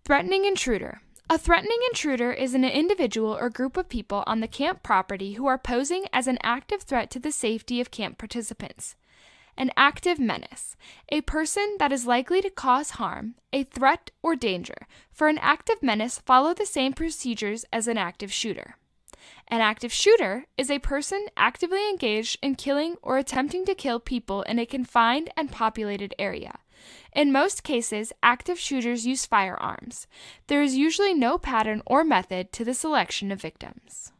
Threatening intruder. A threatening intruder is an individual or group of people on the camp property who are posing as an active threat to the safety of camp participants. An active menace. A person that is likely to cause harm, a threat or danger. For an active menace, follow the same procedures as an active shooter. An active shooter is a person actively engaged in killing or attempting to kill people in a confined and populated area. In most cases, active shooters use firearms. There is usually no pattern or method to the selection of victims.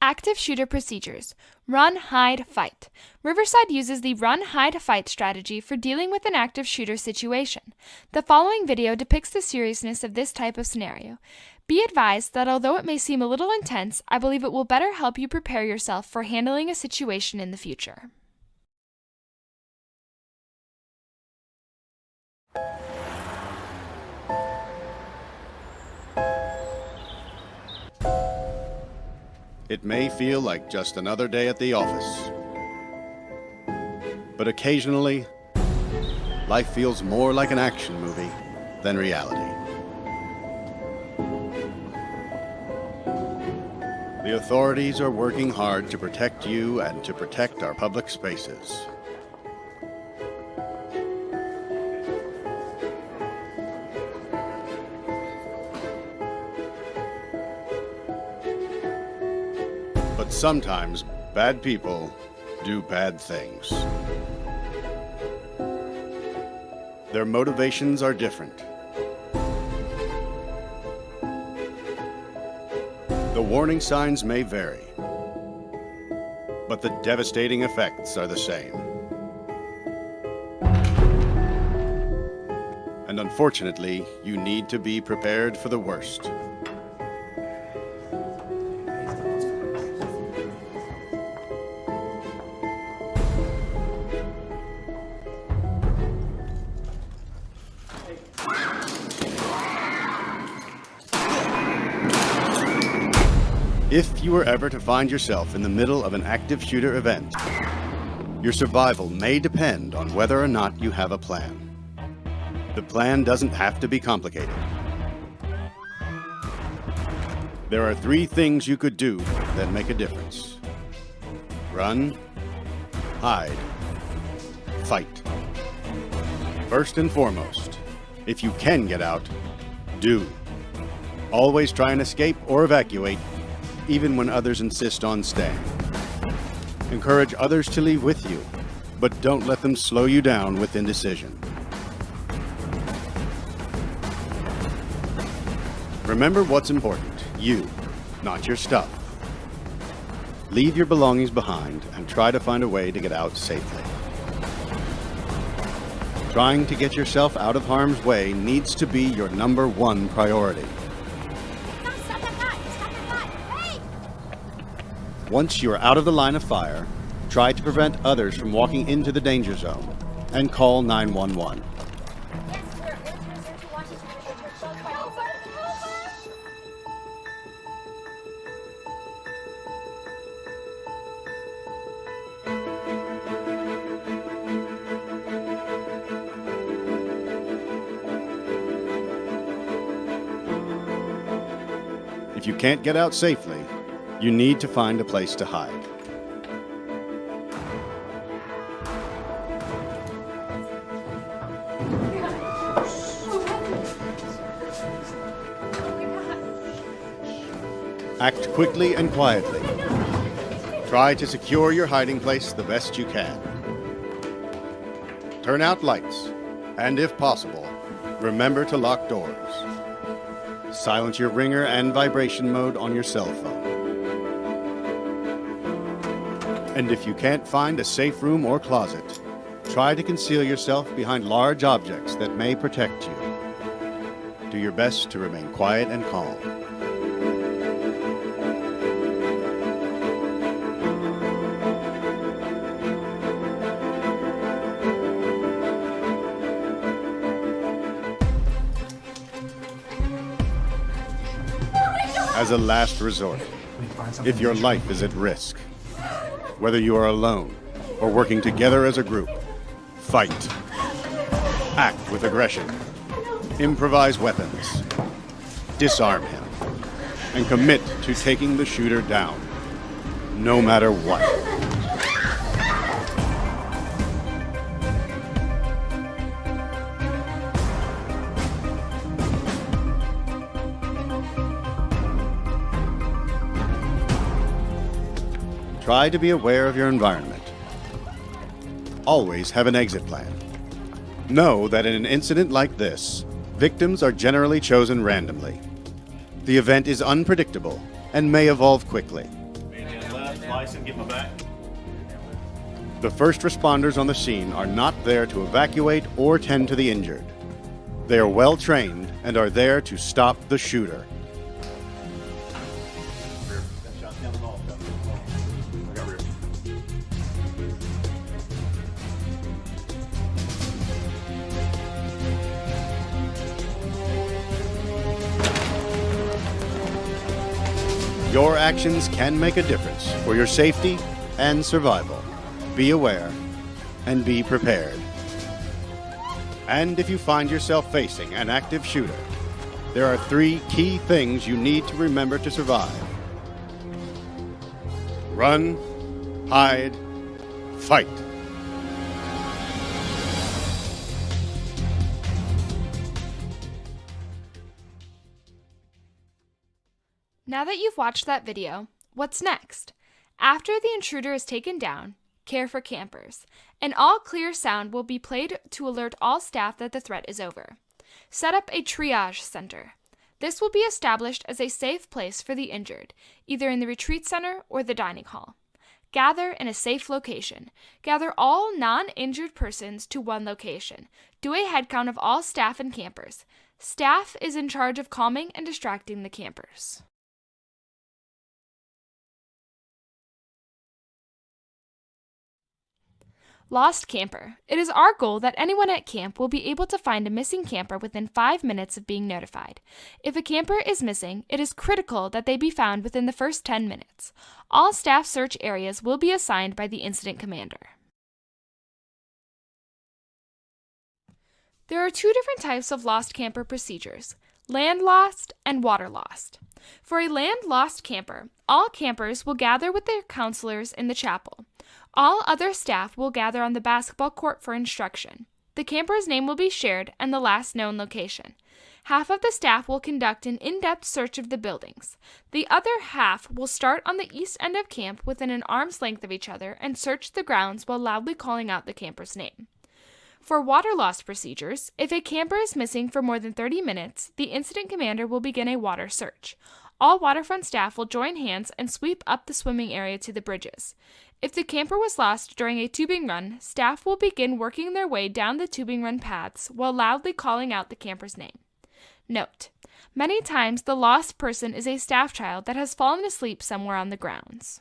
Active shooter procedures. Run, hide, fight. Riverside uses the run, hide, fight strategy for dealing with an active shooter situation. The following video depicts the seriousness of this type of scenario. Be advised that although it may seem a little intense, I believe it will better help you prepare yourself for handling a situation in the future. It may feel like just another day at the office. But occasionally, life feels more like an action movie than reality. The authorities are working hard to protect you and to protect our public spaces. But sometimes bad people do bad things. Their motivations are different. The warning signs may vary, but the devastating effects are the same. And unfortunately, you need to be prepared for the worst. If you were ever to find yourself in the middle of an active shooter event, your survival may depend on whether or not you have a plan. The plan doesn't have to be complicated. There are 3 things you could do that make a difference. Run, hide, fight. First and foremost, if you can get out, do. Always try and escape or evacuate, even when others insist on staying. Encourage others to leave with you, but don't let them slow you down with indecision. Remember what's important, you, not your stuff. Leave your belongings behind and try to find a way to get out safely. Trying to get yourself out of harm's way needs to be your #1 priority. Once you are out of the line of fire, try to prevent others from walking into the danger zone and call 911. If you can't get out safely, you need to find a place to hide. Act quickly and quietly. Try to secure your hiding place the best you can. Turn out lights, and if possible, remember to lock doors. Silence your ringer and vibration mode on your cell phone. And if you can't find a safe room or closet, try to conceal yourself behind large objects that may protect you. Do your best to remain quiet and calm. As a last resort, if your life is at risk, Whether you are alone or working together as a group, fight. Act with aggression. Improvise weapons. Disarm him. And commit to taking the shooter down, no matter what. Try to be aware of your environment. Always have an exit plan. Know that in an incident like this, victims are generally chosen randomly. The event is unpredictable and may evolve quickly. The first responders on the scene are not there to evacuate or tend to the injured. They are well trained and are there to stop the shooter. Your actions can make a difference for your safety and survival. Be aware and be prepared. And if you find yourself facing an active shooter, there are 3 key things you need to remember to survive. Run, hide, fight. Now that you've watched that video, what's next? After the intruder is taken down, care for campers. An all-clear sound will be played to alert all staff that the threat is over. Set up a triage center. This will be established as a safe place for the injured, either in the retreat center or the dining hall. Gather in a safe location. Gather all non-injured persons to one location. Do a head count of all staff and campers. Staff is in charge of calming and distracting the campers. Lost camper. It is our goal that anyone at camp will be able to find a missing camper within 5 minutes of being notified. If a camper is missing, it is critical that they be found within the first 10 minutes. All staff search areas will be assigned by the incident commander. There are 2 different types of lost camper procedures: land lost and water lost. For a land lost camper, all campers will gather with their counselors in the chapel. All other staff will gather on the basketball court for instruction. The camper's name will be shared and the last known location. Half of the staff will conduct an in-depth search of the buildings. The other half will start on the east end of camp within an arm's length of each other and search the grounds while loudly calling out the camper's name. For water loss procedures, if a camper is missing for more than 30 minutes, the incident commander will begin a water search. All waterfront staff will join hands and sweep up the swimming area to the bridges. If the camper was lost during a tubing run, staff will begin working their way down the tubing run paths while loudly calling out the camper's name. Note: many times the lost person is a staff child that has fallen asleep somewhere on the grounds.